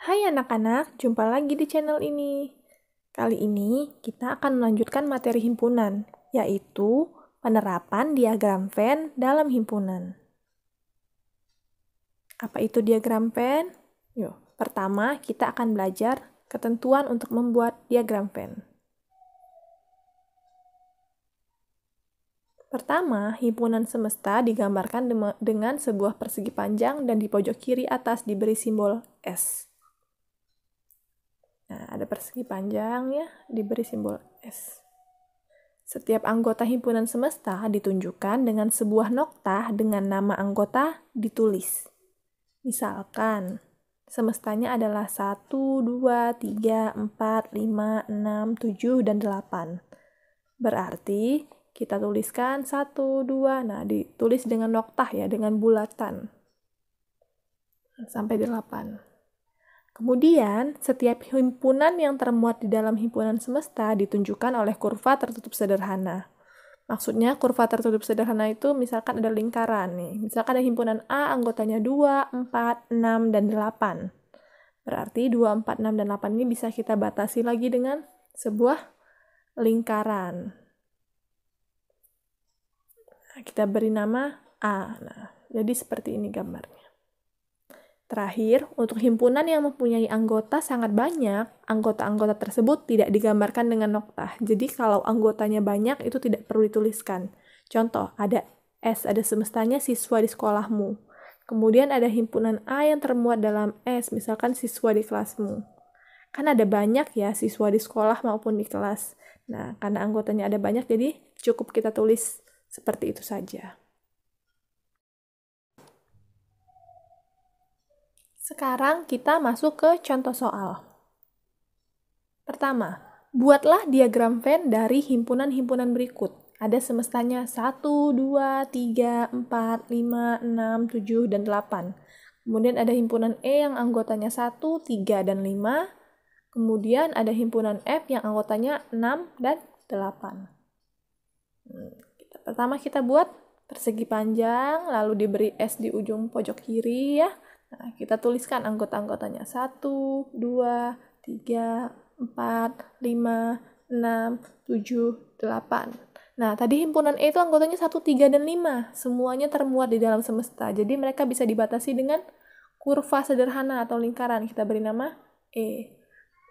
Hai anak-anak, jumpa lagi di channel ini. Kali ini kita akan melanjutkan materi himpunan, yaitu penerapan diagram Venn dalam himpunan. Apa itu diagram Venn? Yuk, pertama kita akan belajar ketentuan untuk membuat diagram Venn. Pertama, himpunan semesta digambarkan dengan sebuah persegi panjang dan di pojok kiri atas diberi simbol S. Nah, ada persegi panjang ya, diberi simbol S. Setiap anggota himpunan semesta ditunjukkan dengan sebuah noktah dengan nama anggota ditulis. Misalkan, semestanya adalah 1, 2, 3, 4, 5, 6, 7, dan 8. Berarti kita tuliskan 1, 2, nah ditulis dengan noktah ya, dengan bulatan. Sampai 8. Kemudian, setiap himpunan yang termuat di dalam himpunan semesta ditunjukkan oleh kurva tertutup sederhana. Maksudnya, kurva tertutup sederhana itu misalkan ada lingkaran nih. Misalkan ada himpunan A, anggotanya 2, 4, 6, dan 8. Berarti 2, 4, 6, dan 8 ini bisa kita batasi lagi dengan sebuah lingkaran. Nah, kita beri nama A. Nah, jadi seperti ini gambarnya. Terakhir, untuk himpunan yang mempunyai anggota sangat banyak, anggota-anggota tersebut tidak digambarkan dengan noktah. Jadi kalau anggotanya banyak, itu tidak perlu dituliskan. Contoh, ada S, ada semestanya siswa di sekolahmu. Kemudian ada himpunan A yang termuat dalam S, misalkan siswa di kelasmu. Kan ada banyak ya siswa di sekolah maupun di kelas. Nah, karena anggotanya ada banyak, jadi cukup kita tulis seperti itu saja. Sekarang kita masuk ke contoh soal. Pertama, buatlah diagram Venn dari himpunan-himpunan berikut. Ada semestanya 1, 2, 3, 4, 5, 6, 7, dan 8. Kemudian ada himpunan E yang anggotanya 1, 3, dan 5. Kemudian ada himpunan F yang anggotanya 6 dan 8. Pertama kita buat persegi panjang, lalu diberi S di ujung pojok kiri ya. Nah, kita tuliskan anggota-anggotanya 1, 2, 3, 4, 5, 6, 7, 8. Nah, tadi himpunan E itu anggotanya 1, 3, dan 5. Semuanya termuat di dalam semesta. Jadi mereka bisa dibatasi dengan kurva sederhana atau lingkaran. Kita beri nama E.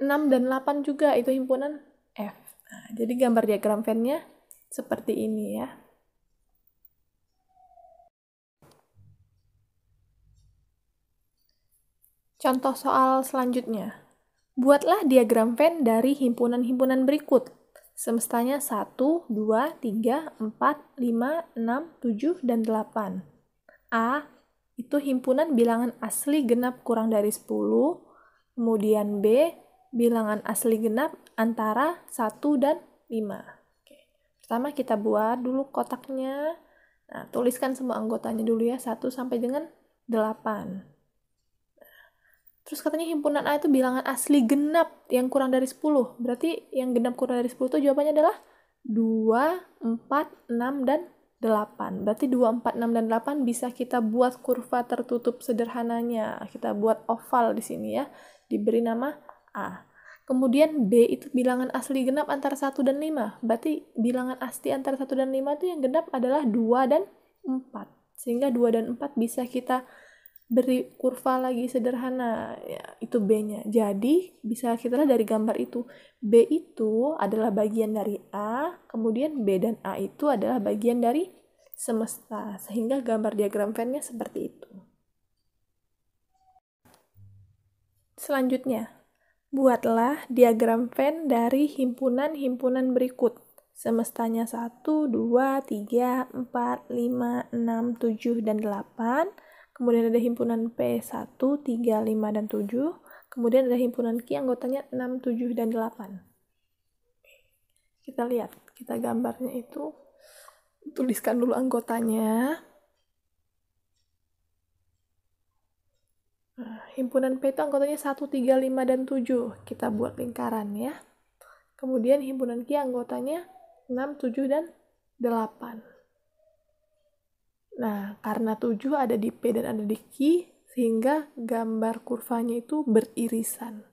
6 dan 8 juga itu himpunan F. Nah, jadi gambar diagram Venn-nya seperti ini ya. Contoh soal selanjutnya. Buatlah diagram Venn dari himpunan-himpunan berikut. Semestanya 1, 2, 3, 4, 5, 6, 7, dan 8. A itu himpunan bilangan asli genap kurang dari 10. Kemudian B, bilangan asli genap antara 1 dan 5. Oke. Pertama kita buat dulu kotaknya. Nah, tuliskan semua anggotanya dulu ya, 1 sampai dengan 8. Terus katanya himpunan A itu bilangan asli genap yang kurang dari 10. Berarti yang genap kurang dari 10 itu jawabannya adalah 2, 4, 6, dan 8. Berarti 2, 4, 6, dan 8 bisa kita buat kurva tertutup sederhananya. Kita buat oval di sini ya. Diberi nama A. Kemudian B itu bilangan asli genap antara 1 dan 5. Berarti bilangan asli antara 1 dan 5 itu yang genap adalah 2 dan 4. Sehingga 2 dan 4 bisa kita beri kurva lagi sederhana, ya, itu B-nya. Jadi, bisa kita lihat dari gambar itu. B itu adalah bagian dari A, kemudian B dan A itu adalah bagian dari semesta. Sehingga gambar diagram Venn-nya seperti itu. Selanjutnya, buatlah diagram Venn dari himpunan-himpunan berikut. Semestanya 1, 2, 3, 4, 5, 6, 7, dan 8. Kemudian ada himpunan P 1, 3, 5, dan 7. Kemudian ada himpunan Q anggotanya 6, 7, dan 8. Kita lihat, kita gambarnya itu. Tuliskan dulu anggotanya. Nah, himpunan P itu anggotanya 1, 3, 5, dan 7. Kita buat lingkaran ya. Kemudian himpunan Q anggotanya 6, 7, dan 8. Nah, karena 7 ada di P dan ada di Q, sehingga gambar kurvanya itu beririsan.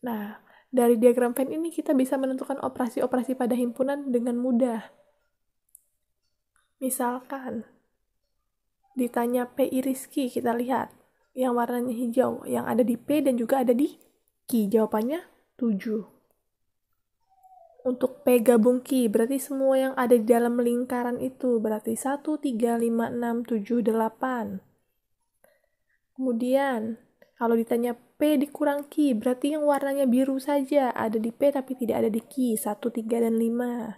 Nah, dari diagram Venn ini kita bisa menentukan operasi-operasi pada himpunan dengan mudah. Misalkan, ditanya PI Rizky, kita lihat yang warnanya hijau, yang ada di P dan juga ada di Q. Jawabannya 7. Untuk P gabung Q, berarti semua yang ada di dalam lingkaran itu, berarti 1, 3, 5, 6, 7, 8. Kemudian, kalau ditanya P dikurang Q, berarti yang warnanya biru saja, ada di P tapi tidak ada di Q, 1, 3, dan 5.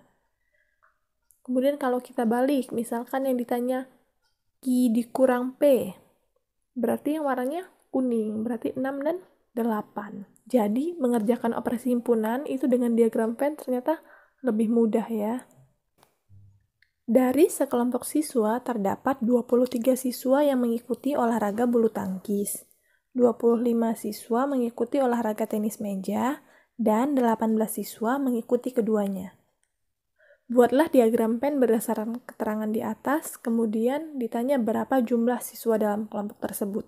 Kemudian kalau kita balik, misalkan yang ditanya Q dikurang P, berarti yang warnanya kuning, berarti 6 dan 8. Jadi, mengerjakan operasi himpunan itu dengan diagram Venn ternyata lebih mudah ya. Dari sekelompok siswa terdapat 23 siswa yang mengikuti olahraga bulu tangkis, 25 siswa mengikuti olahraga tenis meja, dan 18 siswa mengikuti keduanya. Buatlah diagram Venn berdasarkan keterangan di atas, kemudian ditanya berapa jumlah siswa dalam kelompok tersebut.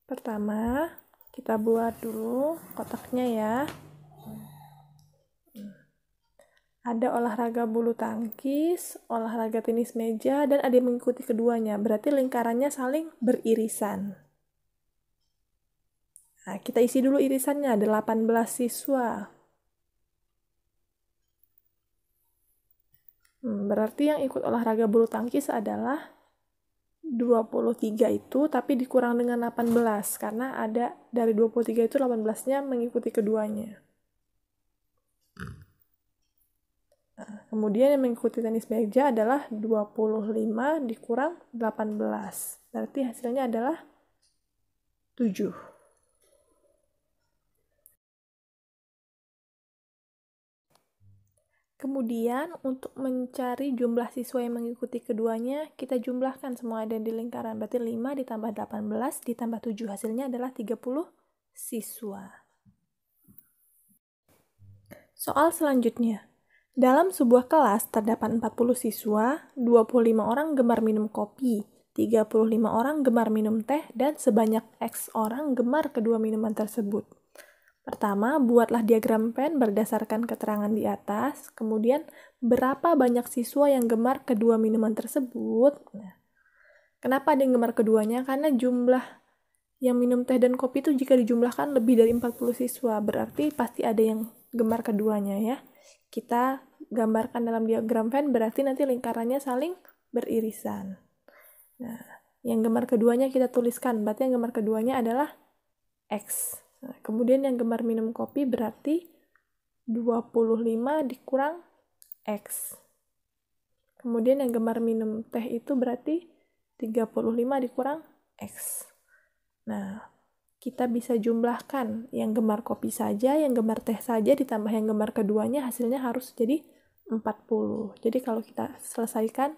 Pertama, kita buat dulu kotaknya ya. Ada olahraga bulu tangkis, olahraga tenis meja, dan ada yang mengikuti keduanya. Berarti lingkarannya saling beririsan. Nah, kita isi dulu irisannya, 18 siswa. Berarti yang ikut olahraga bulu tangkis adalah 23 itu, tapi dikurang dengan 18, karena ada dari 23 itu 18-nya mengikuti keduanya. Nah, kemudian yang mengikuti tenis meja adalah 25 dikurang 18. Berarti hasilnya adalah 7. Kemudian, untuk mencari jumlah siswa yang mengikuti keduanya, kita jumlahkan semua ada di lingkaran. Berarti 5 ditambah 18 ditambah 7. Hasilnya adalah 30 siswa. Soal selanjutnya. Dalam sebuah kelas terdapat 40 siswa, 25 orang gemar minum kopi, 35 orang gemar minum teh, dan sebanyak X orang gemar kedua minuman tersebut. Pertama, buatlah diagram Venn berdasarkan keterangan di atas, kemudian berapa banyak siswa yang gemar kedua minuman tersebut. Nah, kenapa ada yang gemar keduanya? Karena jumlah yang minum teh dan kopi itu jika dijumlahkan lebih dari 40 siswa, berarti pasti ada yang gemar keduanya ya. Kita gambarkan dalam diagram Venn, berarti nanti lingkarannya saling beririsan. Nah, yang gemar keduanya kita tuliskan, berarti yang gemar keduanya adalah X. Nah, kemudian yang gemar minum kopi berarti 25 dikurang X. Kemudian yang gemar minum teh itu berarti 35 dikurang X. Nah, kita bisa jumlahkan yang gemar kopi saja, yang gemar teh saja, ditambah yang gemar keduanya, hasilnya harus jadi 40. Jadi kalau kita selesaikan,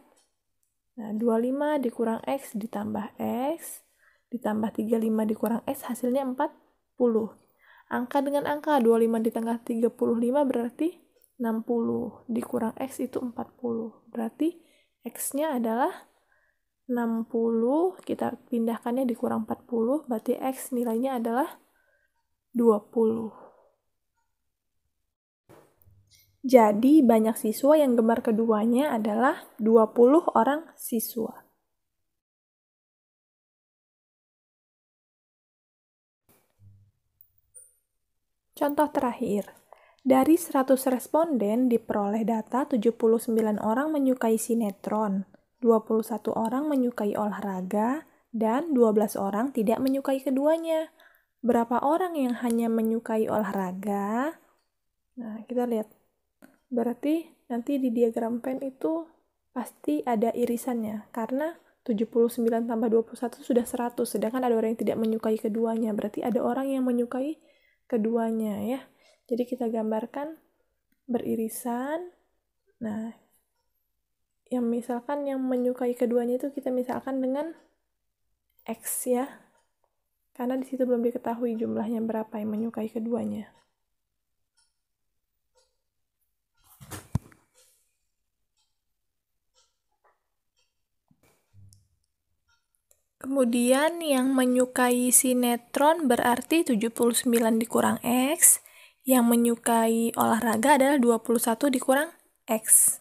nah 25 dikurang X ditambah X, ditambah 35 dikurang X, hasilnya 40. Angka dengan angka, 25 ditambah 35 berarti 60. Dikurang X itu 40. Berarti X-nya adalah 60, kita pindahkannya dikurang 40, berarti X nilainya adalah 20. Jadi, banyak siswa yang gemar keduanya adalah 20 orang siswa. Contoh terakhir, dari 100 responden diperoleh data 79 orang menyukai sinetron, 21 orang menyukai olahraga, dan 12 orang tidak menyukai keduanya. Berapa orang yang hanya menyukai olahraga? Nah, kita lihat. Berarti nanti di diagram Venn itu pasti ada irisannya, karena 79 tambah 21 sudah 100, sedangkan ada orang yang tidak menyukai keduanya. Berarti ada orang yang menyukai keduanya ya. Jadi kita gambarkan beririsan. Nah, yang misalkan yang menyukai keduanya itu kita misalkan dengan X ya. Karena di situ belum diketahui jumlahnya berapa yang menyukai keduanya. Kemudian yang menyukai sinetron berarti 79 dikurang X. Yang menyukai olahraga adalah 21 dikurang X.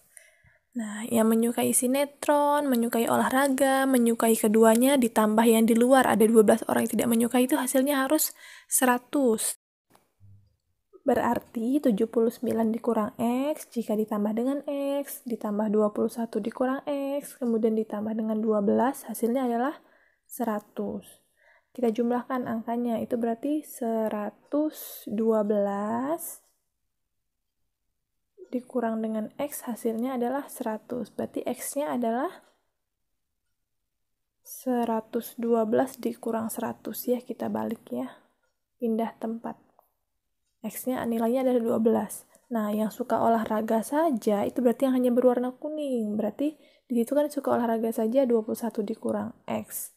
Nah, yang menyukai sinetron, menyukai olahraga, menyukai keduanya, ditambah yang di luar ada 12 orang yang tidak menyukai, itu hasilnya harus 100. Berarti 79 dikurang X, jika ditambah dengan X, ditambah 21 dikurang X, kemudian ditambah dengan 12, hasilnya adalah 100. Kita jumlahkan angkanya, itu berarti 112 dikurang dengan X, hasilnya adalah 100. Berarti X-nya adalah 112 dikurang 100 ya, kita balik ya. Pindah tempat. X-nya nilainya adalah 12. Nah, yang suka olahraga saja, itu berarti yang hanya berwarna kuning. Berarti di situ kan suka olahraga saja 21 dikurang X.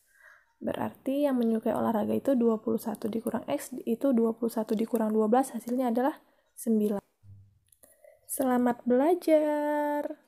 Berarti yang menyukai olahraga itu 21 dikurang X, itu 21 dikurang 12, hasilnya adalah 9. Selamat belajar!